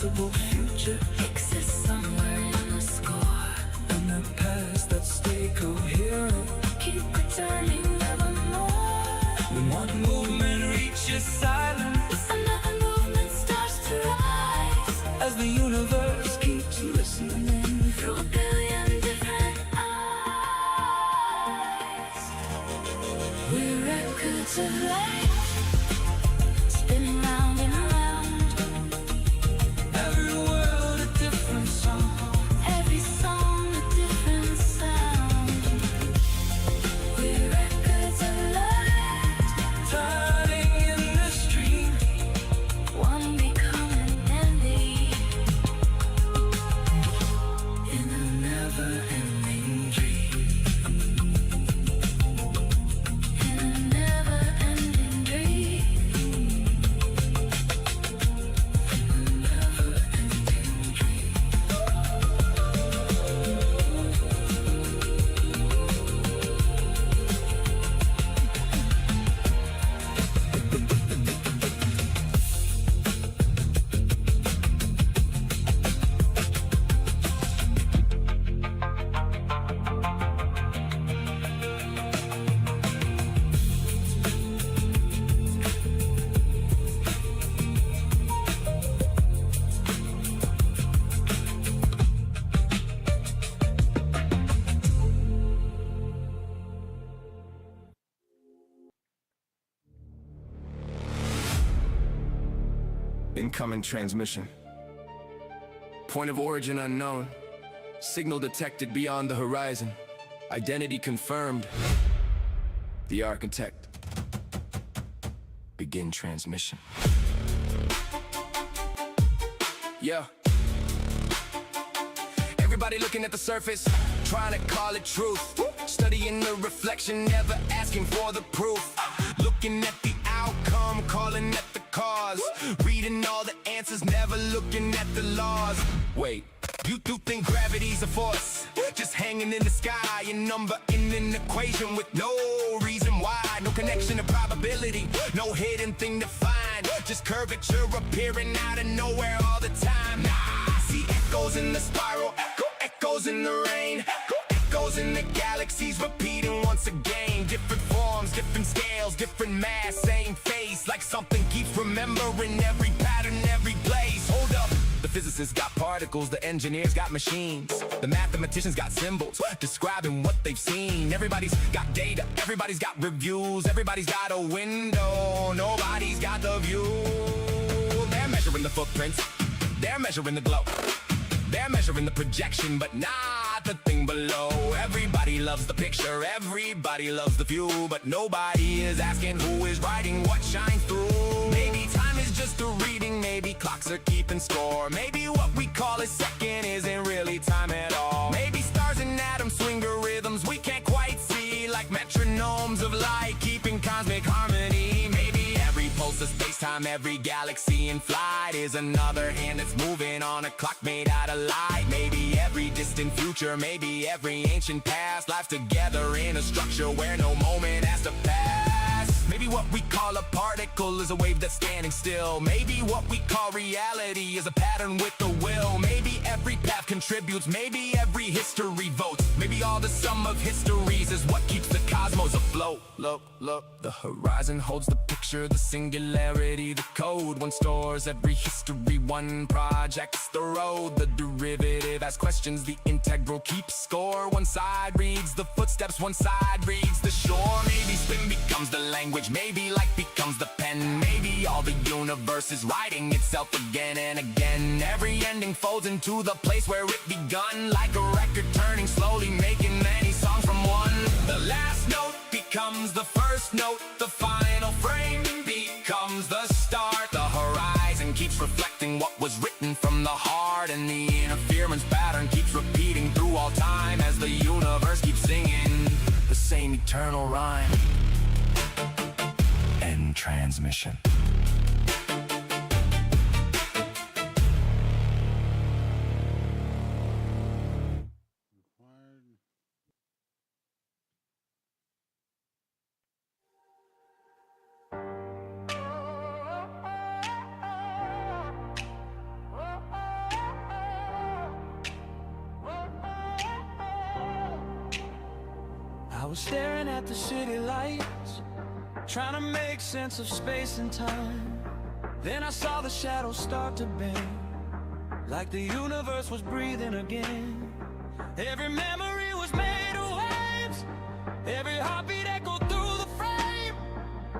possible future exists somewhere in the score, and the past that stay coherent. keep returning nevermore. We want movement reaches silence Another movement starts to rise, as the universe keeps listening. through a billion different eyes. We're records of life, spinning round and round. Every world a different song, Every song a different sound. We're records of light, turning in the stream. one becoming ending in a never-ending dream. In a never-ending dream. Incoming transmission. Point of origin unknown. Signal detected beyond the horizon. Identity confirmed. The architect. Begin transmission. Yeah. Everybody looking at the surface, trying to call it truth. Studying the reflection, never asking for the proof. Looking at the outcome, calling at the cause. Reading all the answers, never looking at the laws. Wait, you do think gravity's a force? Just hanging in the sky, a number in an equation with no reason why. No connection to probability, no hidden thing to find. Just curvature appearing out of nowhere all the time. Nah, see echoes in the spiral, echoes in the rain, echoes in the galaxies repeating once again. Different forms, different scales, different mass, same face. Like something keeps remembering every pattern, every place. Hold up, the physicists got particles, the engineers got machines, the mathematicians got symbols describing what they've seen. Everybody's got data, everybody's got reviews, everybody's got a window, nobody's got the view. They're measuring the footprints, they're measuring the glow, they're measuring the projection, but not the thing below. Everybody loves the picture, everybody loves the view, but nobody is asking who is writing what shines through. Maybe time is just a reading, maybe clocks are keeping score. Maybe what we call a second isn't really time at all. Maybe stars and atoms swing to rhythms we can't quite see, like metronomes of light keeping cosmic harmony. Maybe every pulse of space-time, every galaxy in flight is another hand that's moving on a clock made out of light. Maybe every distant future, maybe every ancient past, lives together in a structure where no moment has to pass. Maybe what we call a particle is a wave that's standing still. Maybe what we call reality is a pattern with a will. Maybe every path contributes, maybe every history votes. Maybe all the sum of histories is what keeps the cosmos afloat. Look, look, the horizon holds the picture, the singularity, the code. One stores every history, one projects the road. The derivative asks questions, the integral keeps score. One side reads the footsteps, one side reads the shore. Maybe spin becomes the language, maybe light becomes the pen. Maybe all the universe is writing itself again and again. Every ending folds into the place where it begun, like a record turning slowly, making many songs from one. The last note becomes the first note, the final frame becomes the start. The horizon keeps reflecting what was written from the heart, and the interference pattern keeps repeating through all time as the universe keeps singing the same eternal rhyme. End transmission. was staring at the city lights, trying to make sense of space and time. Then I saw the shadows start to bend, like the universe was breathing again. Every memory was made of waves, every heartbeat echoed through the frame.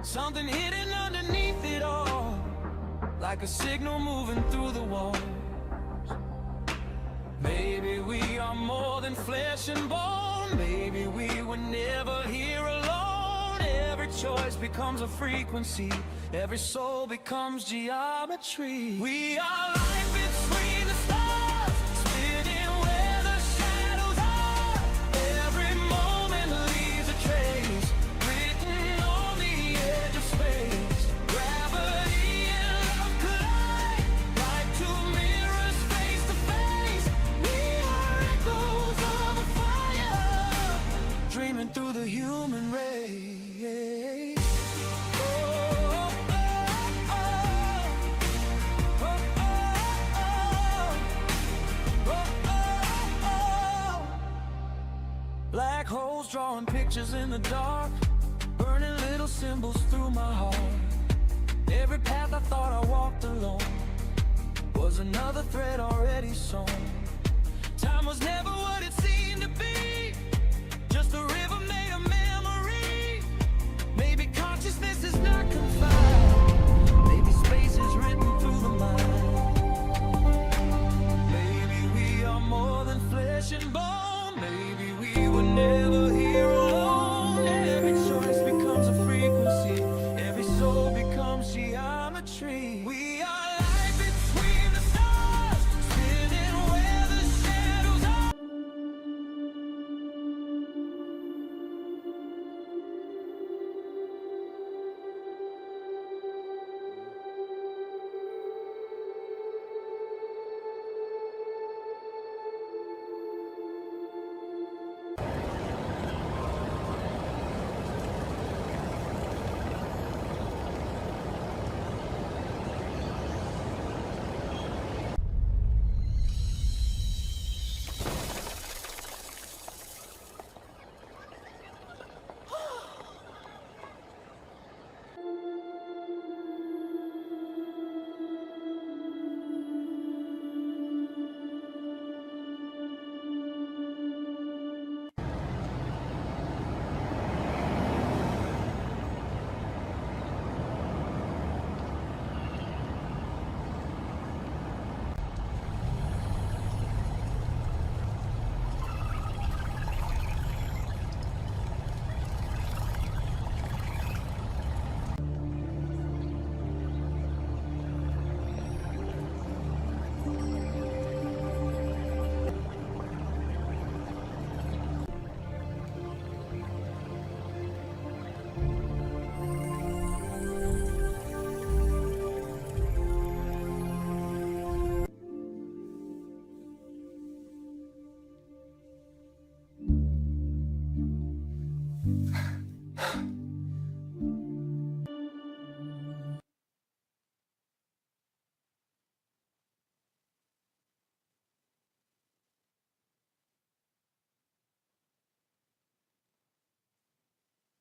Something hidden underneath it all, like a signal moving through the walls. Maybe we are more than flesh and bone. Maybe we were never here alone. Every choice becomes a frequency, every soul becomes geometry. We are light between the stars, spinning where the shadows are. Every moment leaves a trace, written on the edge of space. Gravity and love collide, like two mirrors face to face. We are echoes of a fire, dreaming through the human race. Black holes drawing pictures in the dark, burning little symbols through my heart. Every path I thought I walked alone was another thread already sewn. Time was never what it seemed to be, just a river made of memory. Maybe consciousness is not confined, maybe space is written through the mind. Maybe we are more than flesh and bone. Maybe we were never here alone. Every choice becomes a frequency, every soul becomes geometry. We are light between the stars, spinning where the shadows are.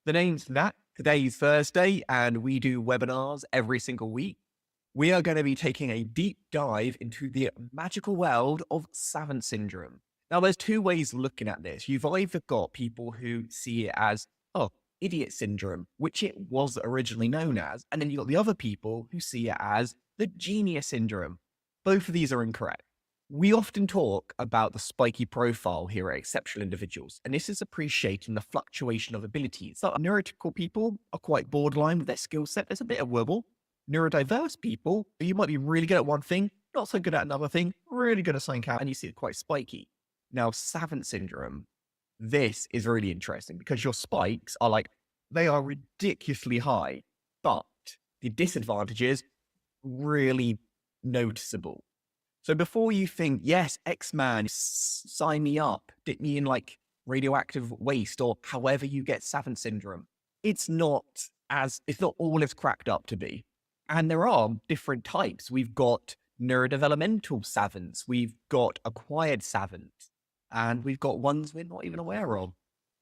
The name's Nat. Today's Thursday, and we do webinars every single week. We are going to be taking a deep dive into the magical world of Savant syndrome. Now, there's two ways of looking at this. You've either got people who see it as, oh, idiot syndrome, which it was originally known as, and then you've got the other people who see it as the genius syndrome. Both of these are incorrect. We often talk about the spiky profile here at Exceptional Individuals, and this is appreciating the fluctuation of abilities. So neurotypical people are quite borderline with their skill set. There's a bit of wobble. Neurodiverse people, you might be really good at one thing, not so good at another thing, really good at something else, and you see it quite spiky. Now, Savant syndrome, this is really interesting because your spikes are they are ridiculously high, but the disadvantages really noticeable. So before you think, yes, X-Man, sign me up, dip me in radioactive waste or however you get Savant syndrome, it's not all it's cracked up to be. And there are different types. We've got neurodevelopmental savants, we've got acquired savants, and we've got ones we're not even aware of.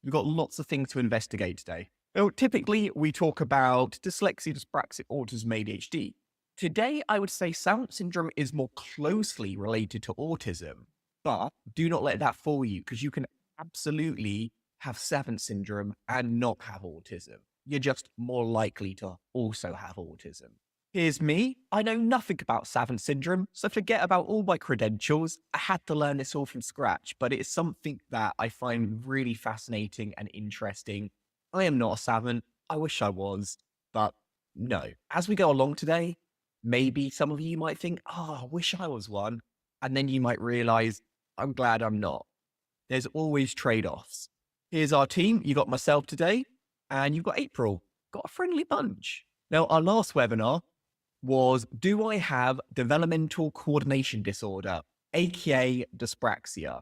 We've got lots of things to investigate today. Now, typically, we talk about dyslexia, dyspraxic, autism, ADHD. Today, I would say Savant syndrome is more closely related to autism, but do not let that fool you because you can absolutely have Savant syndrome and not have autism. You're just more likely to also have autism. Here's me. I know nothing about Savant syndrome, so forget about all my credentials. I had to learn this all from scratch, but it's something that I find really fascinating and interesting. I am not a Savant. I wish I was, but no. As we go along today, maybe some of you might think, oh, I wish I was one. And then you might realize, I'm glad I'm not. There's always trade-offs. Here's our team. You got myself today, and you've got April. Got a friendly bunch. Now, our last webinar was, do I have developmental coordination disorder, aka dyspraxia?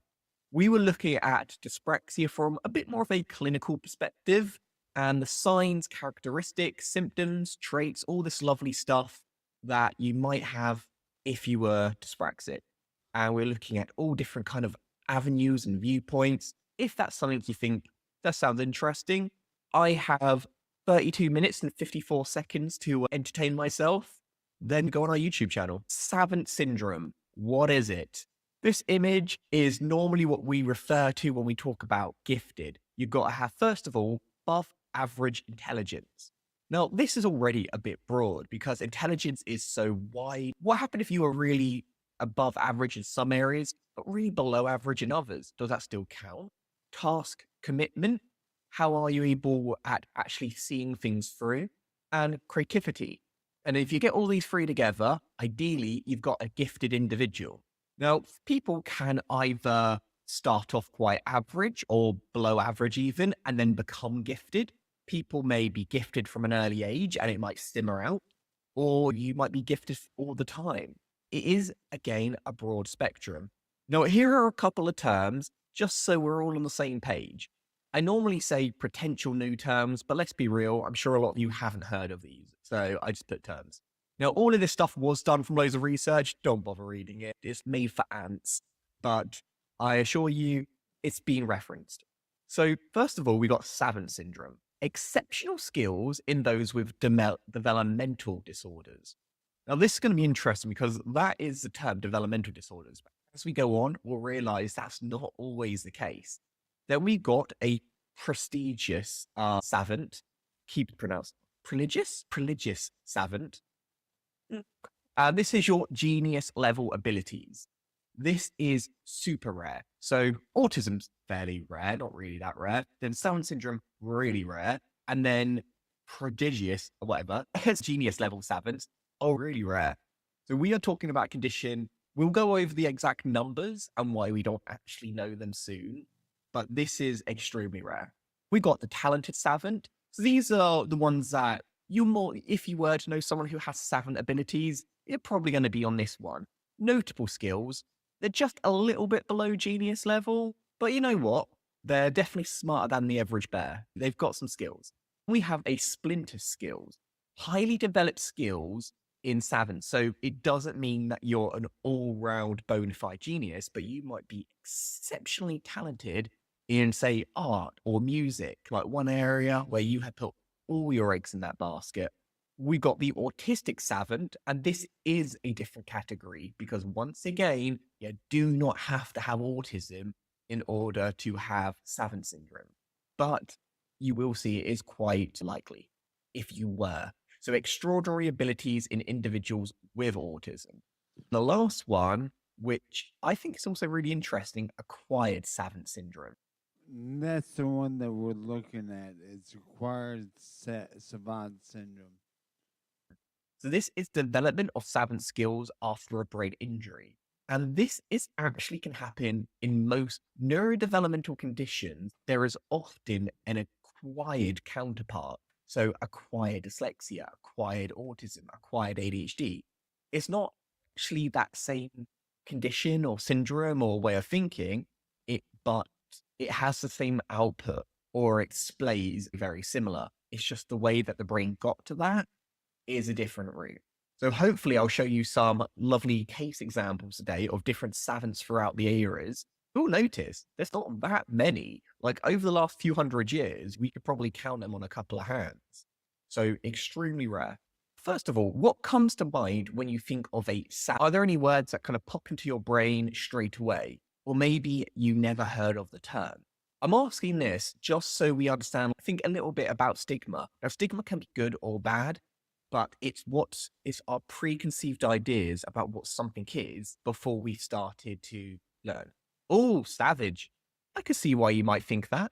We were looking at dyspraxia from a bit more of a clinical perspective and the signs, characteristics, symptoms, traits, all this lovely stuff that you might have if you were dyspraxic. And we're looking at all different kind of avenues and viewpoints. If that's something you think that sounds interesting, I have 32 minutes and 54 seconds to entertain myself. Then go on our YouTube channel. Savant syndrome. What is it? This image is normally what we refer to when we talk about gifted. You've got to have, first of all, above average intelligence. Now, this is already a bit broad because intelligence is so wide. What happened if you were really above average in some areas, but really below average in others? Does that still count? Task commitment. How are you able at actually seeing things through? And creativity. And if you get all these three together, ideally, you've got a gifted individual. Now, people can either start off quite average or below average even, and then become gifted. People may be gifted from an early age and it might simmer out, or you might be gifted all the time. It is, again, a broad spectrum. Now, here are a couple of terms, just so we're all on the same page. I normally say potential new terms, but let's be real, I'm sure a lot of you haven't heard of these, so I just put terms. Now, all of this stuff was done from loads of research. Don't bother reading it. It's made for ants, but I assure you it's being referenced. So first of all, we got Savant syndrome. Exceptional skills in those with developmental disorders. Now, this is going to be interesting because that is the term, developmental disorders. As we go on, we'll realize that's not always the case. Then we got a prestigious savant, keep it pronounced prodigious savant. This is your genius level abilities. This is super rare. So autism's fairly rare, not really that rare. Then Savant syndrome, really rare. And then prodigious, or whatever, genius level savants, really rare. So we are talking about a condition. We'll go over the exact numbers and why we don't actually know them soon. But this is extremely rare. We got the talented savant. So these are the ones that if you were to know someone who has savant abilities, you're probably going to be on this one. Notable skills. They're just a little bit below genius level, but you know what? They're definitely smarter than the average bear. They've got some skills. We have a splinter skills, highly developed skills in savant. So it doesn't mean that you're an all-round bona fide genius, but you might be exceptionally talented in, say, art or music, like one area where you have put all your eggs in that basket. We got the autistic savant, and this is a different category because once again, you do not have to have autism in order to have savant syndrome, but you will see it is quite likely if you were. So extraordinary abilities in individuals with autism. The last one, which I think is also really interesting, acquired savant syndrome. That's the one that we're looking at. It's acquired savant syndrome. So this is development of savant skills after a brain injury. And this actually can happen in most neurodevelopmental conditions. There is often an acquired counterpart. So acquired dyslexia, acquired autism, acquired ADHD. It's not actually that same condition or syndrome or way of thinking, but it has the same output or it displays very similar. It's just the way that the brain got to that is a different route. So hopefully I'll show you some lovely case examples today of different savants throughout the eras. you'll notice there's not that many. Like over the last few hundred years, we could probably count them on a couple of hands. So extremely rare. First of all, what comes to mind when you think of a salmon? Are there any words that kind of pop into your brain straight away? Or maybe you never heard of the term? I'm asking this just so we understand, I think, a little bit about stigma. Now, stigma can be good or bad, but it's our preconceived ideas about what something is before we started to learn. Oh, savage. I can see why you might think that.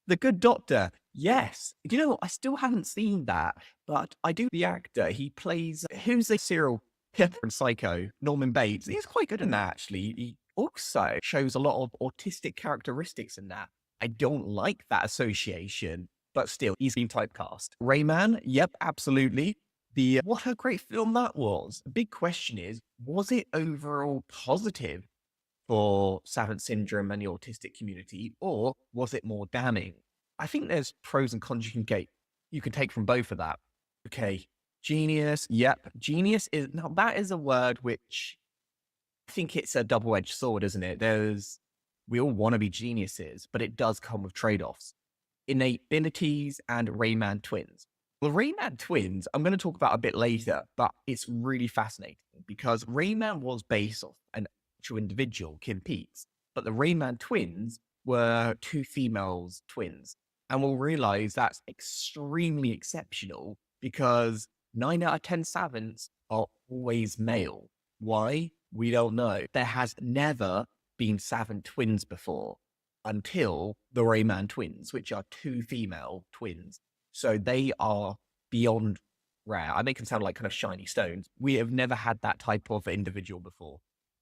The Good Doctor. Yes. You know, I still haven't seen that, but I do. The actor, he plays, who's a serial killer in Psycho, Norman Bates. He's quite good in that, actually. He also shows a lot of autistic characteristics in that. I don't like that association, but still, he's been typecast. Rayman, yep, absolutely. What a great film that was. The big question is, was it overall positive for Savant syndrome and the autistic community, or was it more damning? I think there's pros and cons you can take from both of that. Okay, genius, yep. Genius that is a word which I think it's a double-edged sword, isn't it? We all want to be geniuses, but it does come with trade-offs. Innate abilities and Rayman twins. Well, Rayman twins, I'm going to talk about a bit later, but it's really fascinating because Rayman was based off an actual individual, Kim Peeks, but the Rayman twins were two females twins. And we'll realize that's extremely exceptional because 9 out of 10 Savants are always male. Why? We don't know. There has never been Savant twins before until the Rayman twins, which are two female twins. So they are beyond rare. I make them sound like kind of shiny stones. We have never had that type of individual before,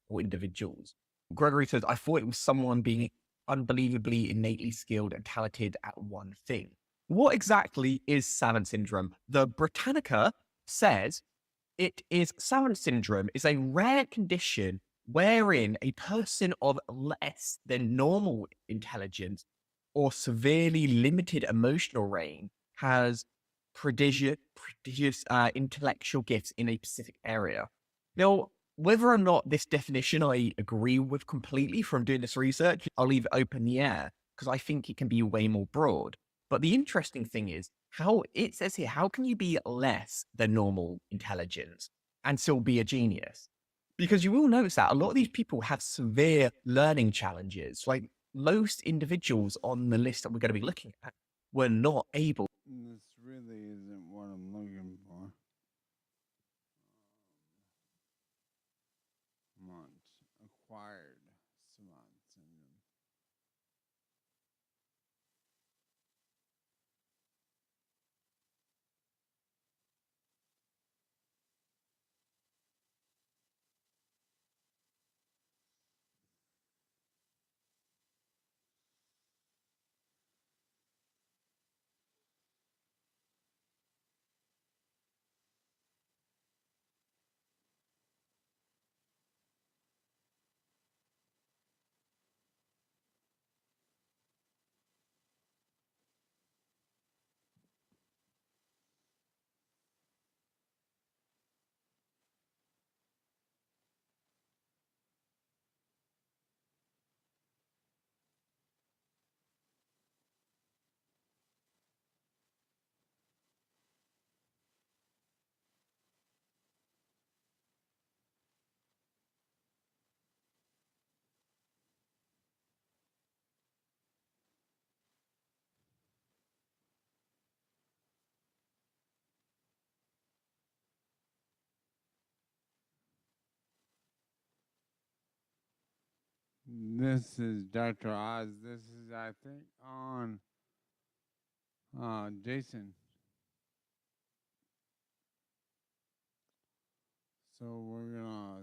or individuals. Gregory says, I thought it was someone being unbelievably innately skilled and talented at one thing. What exactly is Savant syndrome? The Britannica says Savant syndrome is a rare condition wherein a person of less than normal intelligence or severely limited emotional range has prodigious intellectual gifts in a specific area. Now, whether or not this definition I agree with completely from doing this research, I'll leave it open in the air because I think it can be way more broad. But the interesting thing is how it says here, how can you be less than normal intelligence and still be a genius? Because you will notice that a lot of these people have severe learning challenges. Like most individuals on the list that we're going to be looking at were not able. This really isn't what I'm looking for. Acquired Savant syndrome. This is Dr. Oz. This is, I think, on Jason. So we're gonna.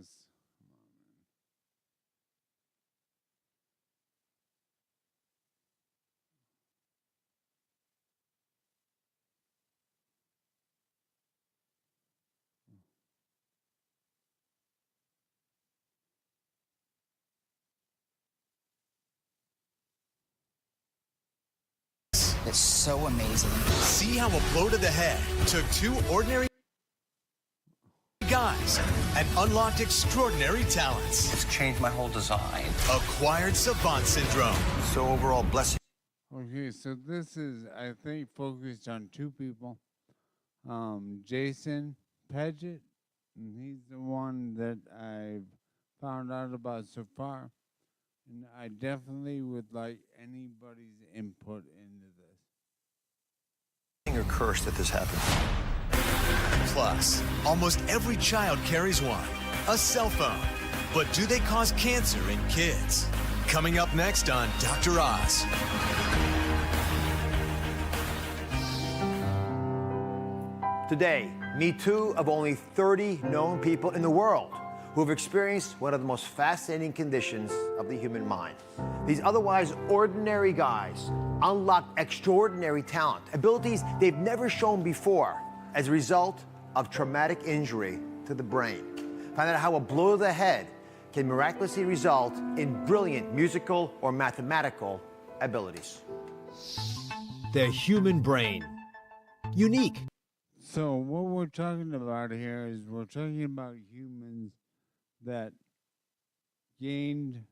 It's so amazing. See how a blow to the head took two ordinary guys and unlocked extraordinary talents. It's changed my whole design. Acquired savant syndrome. So overall, blessing. Okay, so this is, I think, focused on two people. Jason Paget, and he's the one that I've found out about so far. And I definitely would like anybody's input into this. Or curse that this happened. Plus, almost every child carries one, a cell phone. But do they cause cancer in kids? Coming up next on Dr. Oz. Today, meet two of only 30 known people in the world who have experienced one of the most fascinating conditions of the human mind. These otherwise ordinary guys unlock extraordinary talent, abilities they've never shown before as a result of traumatic injury to the brain. Find out how a blow to the head can miraculously result in brilliant musical or mathematical abilities. The human brain. Unique. So what we're talking about here is we're talking about humans that gained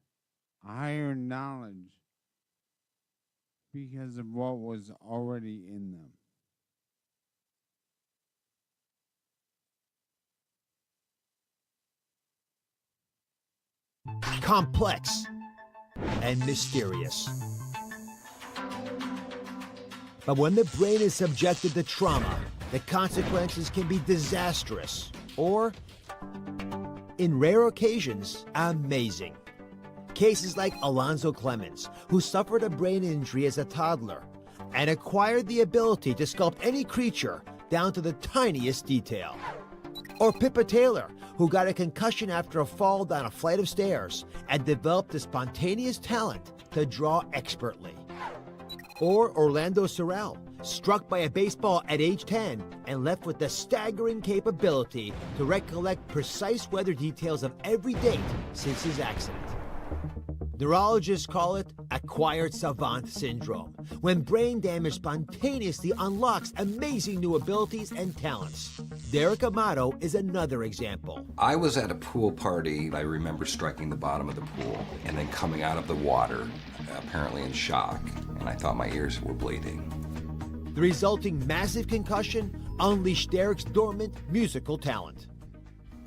higher knowledge because of what was already in them. Complex and mysterious. But when the brain is subjected to trauma, the consequences can be disastrous or, in rare occasions, amazing. Cases like Alonzo Clemens, who suffered a brain injury as a toddler and acquired the ability to sculpt any creature down to the tiniest detail. Or Pippa Taylor, who got a concussion after a fall down a flight of stairs and developed the spontaneous talent to draw expertly. Or Orlando Sorrell, struck by a baseball at age 10 and left with the staggering capability to recollect precise weather details of every date since his accident. Neurologists call it acquired savant syndrome, when brain damage spontaneously unlocks amazing new abilities and talents. Derek Amato is another example. I was at a pool party. I remember striking the bottom of the pool and then coming out of the water, apparently in shock, and I thought my ears were bleeding. The resulting massive concussion unleashed Derek's dormant musical talent.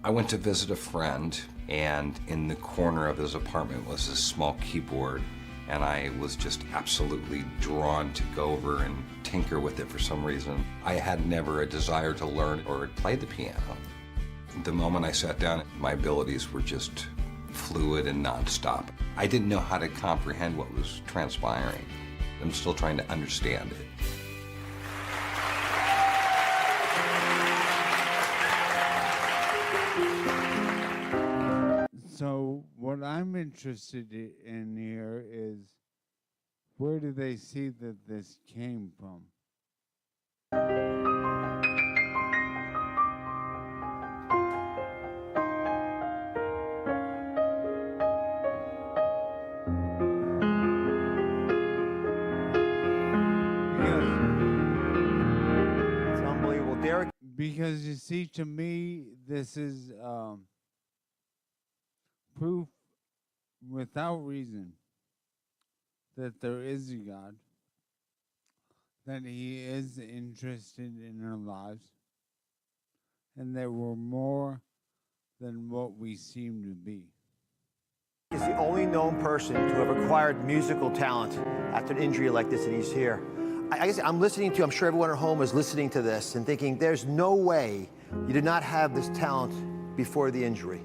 I went to visit a friend, and in the corner of his apartment was a small keyboard, and I was just absolutely drawn to go over and tinker with it for some reason. I had never a desire to learn or play the piano. The moment I sat down, my abilities were just fluid and nonstop. I didn't know how to comprehend what was transpiring. I'm still trying to understand it. So what I'm interested in here is, where do they see that this came from? It's unbelievable. Derek, Because you see, to me, this is proof without reason that there is a God, that He is interested in our lives, and that we're more than what we seem to be. is the only known person to have acquired musical talent after an injury like this, and he's here. I guess I'm listening to, I'm sure everyone at home is listening to this and thinking, there's no way you did not have this talent before the injury.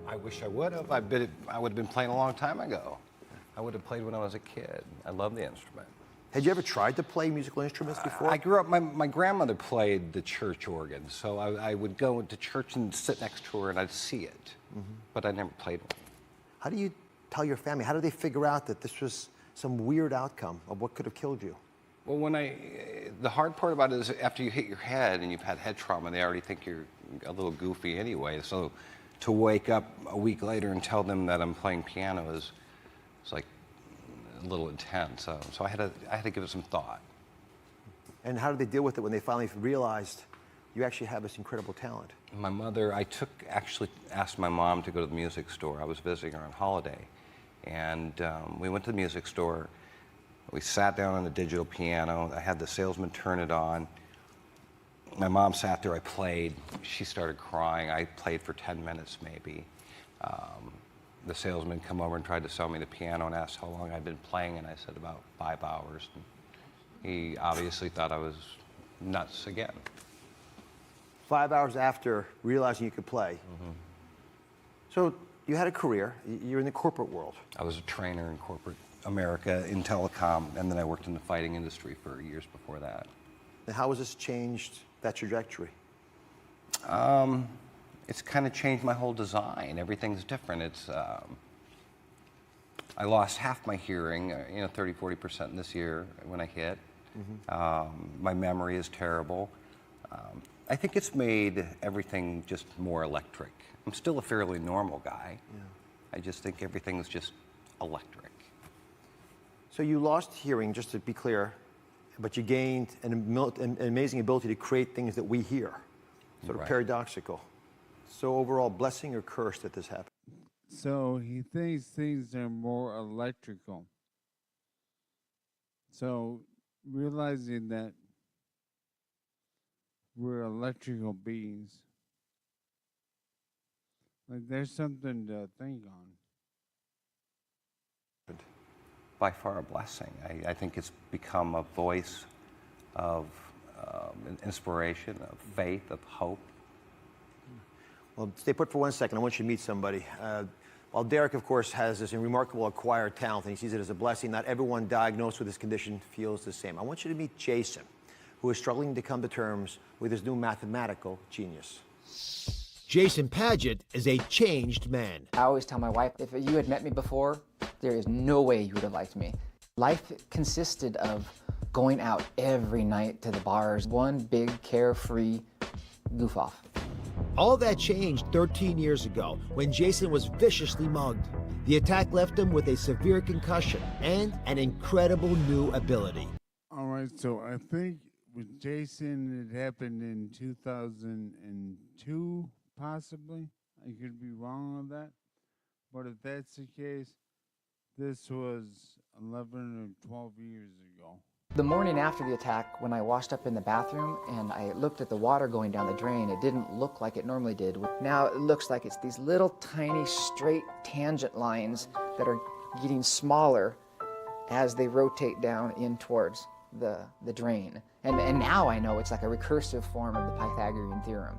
I wish I would have. I would have been playing a long time ago. I would have played when I was a kid. I love the instrument. Had you ever tried to play musical instruments before? I grew up, my grandmother played the church organ, so I would go to church and sit next to her and I'd see it, but I never played one. How do you tell your family? How did they figure out that this was some weird outcome of what could have killed you? Well, the hard part about it is after you hit your head and you've had head trauma, they already think you're a little goofy anyway, so to wake up a week later and tell them that I'm playing piano is like a little intense. So I had to give it some thought. And how did they deal with it when they finally realized you actually have this incredible talent. My mother, actually asked my mom to go to the music store. I was visiting her on holiday. And we went to the music store. We sat down on the digital piano. I had the salesman turn it on. My mom sat there, I played. She started crying. I played for 10 minutes maybe. The salesman come over and tried to sell me the piano and asked how long I'd been playing, and I said about 5 hours. And he obviously thought I was nuts again. 5 hours after realizing you could play. So you had a career. You're in the corporate world. I was a trainer in corporate America in telecom, and then I worked in the fighting industry for years before that. And how has this changed that trajectory? It's kind of changed my whole design. Everything's different. I lost half my hearing, 30–40% this year when I hit. My memory is terrible. I think it's made everything just more electric. I'm still a fairly normal guy. I just think everything's just electric. So you lost hearing, just to be clear, but you gained an amazing ability to create things that we hear. Sort of Right. paradoxical. So overall, blessing or curse that this happened? So he thinks things are more electrical. So realizing that we're electrical beings, like there's something to think on. By far a blessing. I think it's become a voice of inspiration, of faith, of hope. Well, stay put for 1 second. I want you to meet somebody. While Derek, of course, has this remarkable acquired talent and he sees it as a blessing, not everyone diagnosed with this condition feels the same. I want you to meet Jason, who is struggling to come to terms with his new mathematical genius. Jason Paget is a changed man. I always tell my wife, if you had met me before, there is no way you would have liked me. Life consisted of going out every night to the bars, one big carefree goof off. All that changed 13 years ago when Jason was viciously mugged. The attack left him with a severe concussion and an incredible new ability. All right, so I think with Jason, it happened in 2002, possibly. I could be wrong on that. But if that's the case, this was 11 or 12 years ago. The morning after the attack, when I washed up in the bathroom and I looked at the water going down the drain, it didn't look like it normally did. Now it looks like it's these little tiny straight tangent lines that are getting smaller as they rotate down in towards the drain. And now I know it's like a recursive form of the Pythagorean theorem.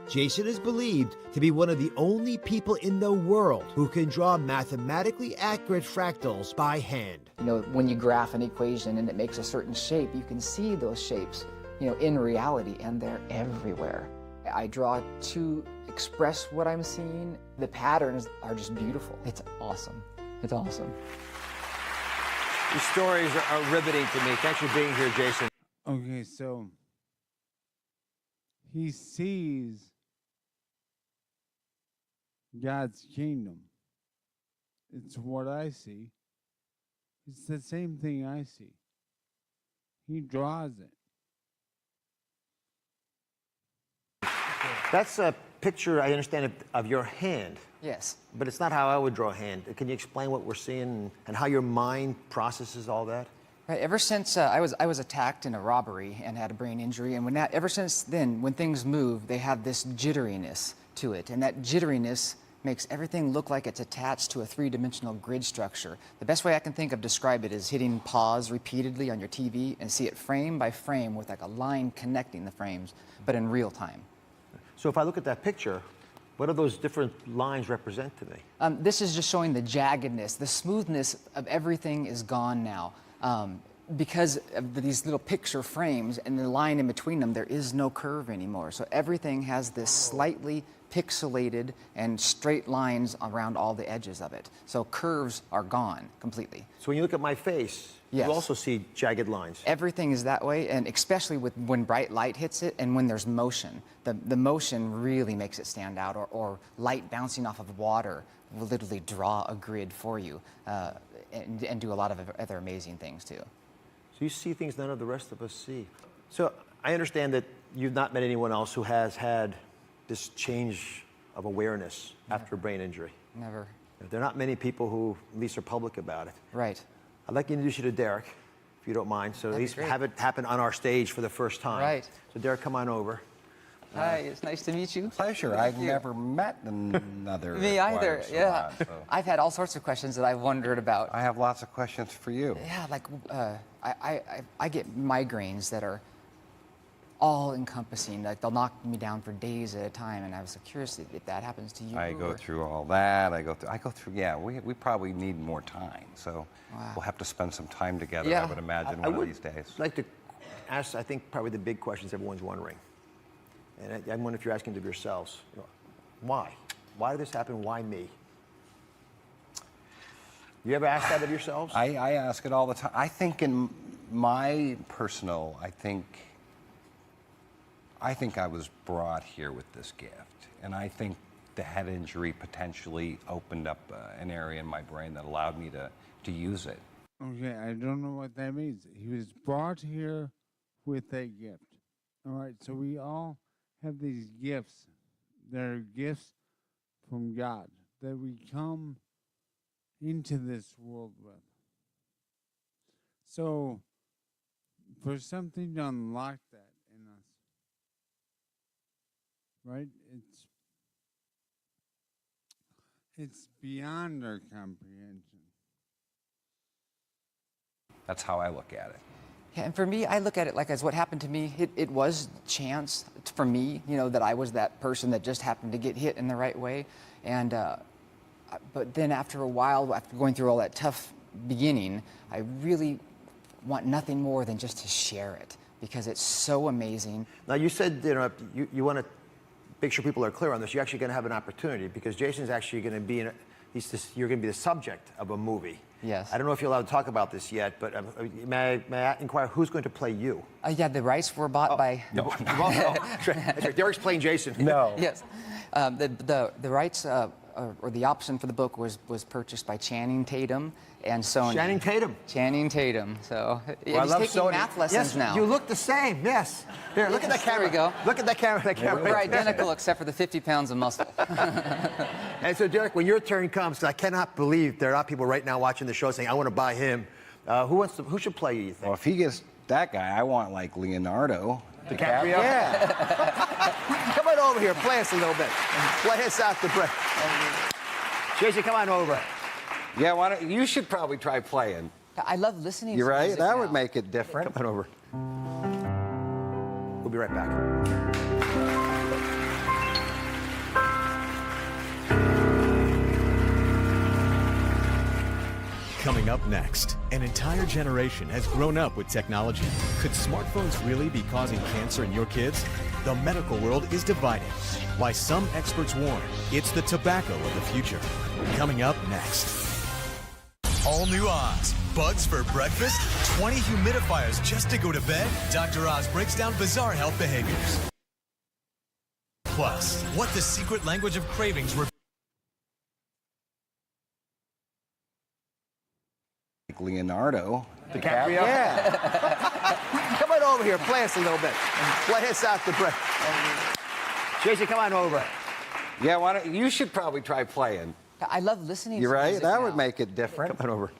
Jason is believed to be one of the only people in the world who can draw mathematically accurate fractals by hand. You know, when you graph an equation and it makes a certain shape, you can see those shapes, in reality, and they're everywhere. I draw to express what I'm seeing. The patterns are just beautiful. It's awesome. It's awesome. These stories are riveting to me. Thanks for being here, Jason. Okay, so he sees God's kingdom. It's what I see. It's the same thing I see. He draws it. That's a picture, I understand, of your hand, Yes. but it's not how I would draw a hand. Can you explain what we're seeing and how your mind processes all that? Right. Ever since I was attacked in a robbery and had a brain injury, and ever since then, when things move, they have this jitteriness to it, and that jitteriness makes everything look like it's attached to a three-dimensional grid structure. The best way I can think of describe it is hitting pause repeatedly on your TV and see it frame by frame with like a line connecting the frames, but in real time. So if I look at that picture, what do those different lines represent to me? This is just showing the jaggedness. The smoothness of everything is gone now. Because of these little picture frames and the line in between them, there is no curve anymore. So everything has this slightly pixelated and straight lines around all the edges of it. So curves are gone completely. So when you look at my face, Yes. you also see jagged lines. Everything is that way, and especially when bright light hits it and when there's motion. The motion really makes it stand out, or light bouncing off of water will literally draw a grid for you and do a lot of other amazing things too. So you see things none of the rest of us see. So I understand that you've not met anyone else who has had this change of awareness after a brain injury. Never. There are not many people who at least are public about it. Right. I'd like to introduce you to Derek, if you don't mind, so at That'd be least great. have it happen on our stage for the first time. Right. So Derek, come on over. Hi, it's nice to meet you. Pleasure. I've never met another. Me either, choir yeah. savant, so I've had all sorts of questions that I've wondered about. I have lots of questions for you. Yeah, like I get migraines that are all encompassing. Like they'll knock me down for days at a time, and I was curious if that happens to you. I go or- through all that. I go through. Yeah, we probably need more time. So Wow. we'll have to spend some time together. Yeah. I would imagine I one would of these days. like to ask, I think, probably the big questions everyone's wondering. And I wonder if you're asking of yourselves, why? Why did this happen? Why me? You ever ask that of yourselves? I ask it all the time. I think in my personal, I think I was brought here with this gift, and I think the head injury potentially opened up an area in my brain that allowed me to use it. Okay, I don't know what that means. He was brought here with a gift. All right, so we all have these gifts. They're gifts from God that we come into this world with. So, for something to unlock that in us, right? It's beyond our comprehension. That's how I look at it. Yeah, and for me, I look at it like as what happened to me. It was chance for me, you know, that I was that person that just happened to get hit in the right way. And but then after a while, after going through all that tough beginning, I really want nothing more than just to share it because it's so amazing. Now, you said, you want to make sure people are clear on this. You're actually going to have an opportunity because Jason's actually going to be you're going to be the subject of a movie. Yes. I don't know if you're allowed to talk about this yet, but may I inquire who's going to play you? Yeah, the rights were bought by. No. That's right. Derek's playing Jason. No. Yes, the rights or the option for the book was purchased by Channing Tatum and Sony. Channing Tatum. Channing Tatum. So Well, I he's love taking Sony. math lessons yes, now. You look the same. Yes. There, look at that Yes, there camera. we go. Look at that camera. That camera. We're identical except for the 50 pounds of muscle. And so, Derek, when your turn comes, 'cause I cannot believe there are people right now watching the show saying, "I want to buy him." Who should play you? You think? Well, if he gets that guy, I want like Leonardo. DiCaprio? Yeah. Come on over here. Play us a little bit. Play us out the break. Jason, come on over. Yeah, you should probably try playing. I love listening You're to right. music That now. would make it different. Come on over. We'll be right back. Coming up next, an entire generation has grown up with technology. Could smartphones really be causing cancer in your kids? The medical world is divided. Why some experts warn it's the tobacco of the future. Coming up next. All new Oz. Bugs for breakfast? 20 humidifiers just to go to bed? Dr. Oz breaks down bizarre health behaviors. Plus, what the secret language of cravings were. Like Leonardo. DiCaprio? Yeah. Come on over here. Play us a little bit. Play us out the break. Jason, come on over. Yeah, you should probably try playing. I love listening You're to right. music That now. would make it different. Come on over.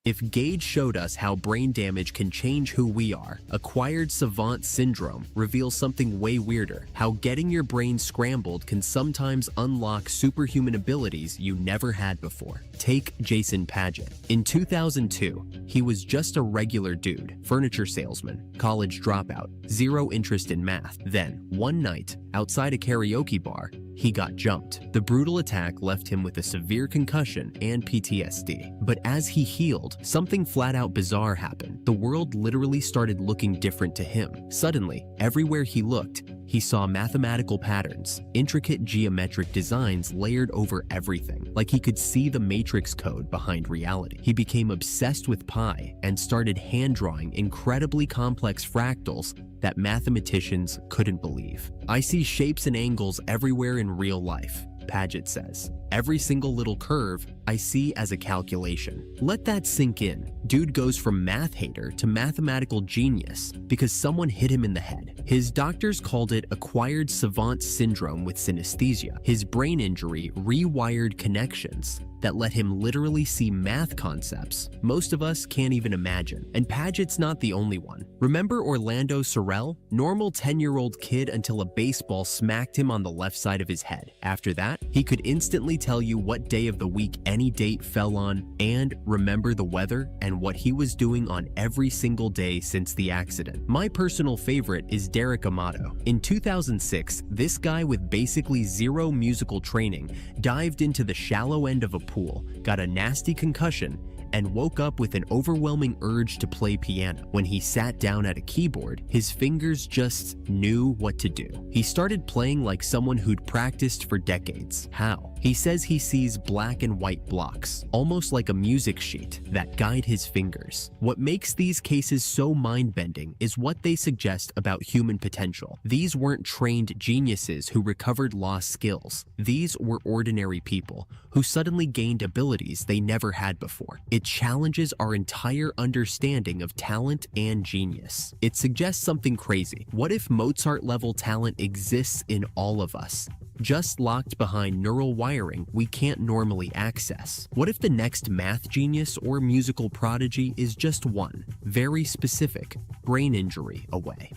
If Gage showed us how brain damage can change who we are, acquired savant syndrome reveals something way weirder: how getting your brain scrambled can sometimes unlock superhuman abilities you never had before. Take Jason Padgett. In 2002, he was just a regular dude, furniture salesman, college dropout, zero interest in math. Then, one night, outside a karaoke bar, he got jumped. The brutal attack left him with a severe concussion and PTSD. But as he healed, something flat out bizarre happened. The world literally started looking different to him. Suddenly, everywhere he looked, he saw mathematical patterns, intricate geometric designs layered over everything, like he could see the matrix code behind reality. He became obsessed with pi and started hand-drawing incredibly complex fractals that mathematicians couldn't believe. I see shapes and angles everywhere in real life. Paget says. Every single little curve I see as a calculation. Let that sink in. Dude goes from math hater to mathematical genius because someone hit him in the head. His doctors called it acquired savant syndrome with synesthesia. His brain injury rewired connections that let him literally see math concepts most of us can't even imagine. And Paget's not the only one. Remember Orlando Sorrell? Normal 10-year-old kid until a baseball smacked him on the left side of his head. After that, he could instantly tell you what day of the week any date fell on and remember the weather and what he was doing on every single day since the accident. My personal favorite is Derek Amato. In 2006, this guy with basically zero musical training dived into the shallow end of a pool, got a nasty concussion, and woke up with an overwhelming urge to play piano. When he sat down at a keyboard, his fingers just knew what to do. He started playing like someone who'd practiced for decades. How? He says he sees black and white blocks, almost like a music sheet, that guide his fingers. What makes these cases so mind-bending is what they suggest about human potential. These weren't trained geniuses who recovered lost skills. These were ordinary people who suddenly gained abilities they never had before. It challenges our entire understanding of talent and genius. It suggests something crazy. What if Mozart-level talent exists in all of us, just locked behind neural wiring we can't normally access? What if the next math genius or musical prodigy is just one, very specific, brain injury away?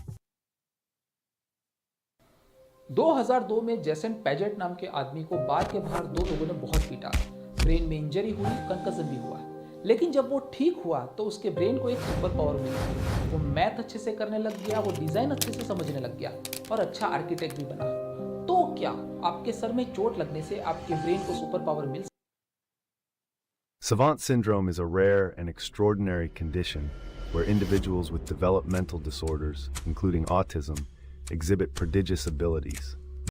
2002 में Jason Padget नाम के आदमी को बार के बाहर 2 लोगों ने बहुत पीटा। ब्रेन में इंजरी हुई, कंकशन भी हुआ। लेकिन जब वो ठीक हुआ तो उसके ब्रेन को एक सुपर पावर मिल गई। वो मैथ अच्छे से करने लग गया, वो डिजाइन अच्छे से समझने लग गया और अच्छा आर्किटेक्ट भी बना। तो क्या आपके सर में चोट लगने से आपके ब्रेन को super power mill? Savant syndrome is a rare and extraordinary condition where individuals with developmental disorders, including autism, exhibit prodigious abilities.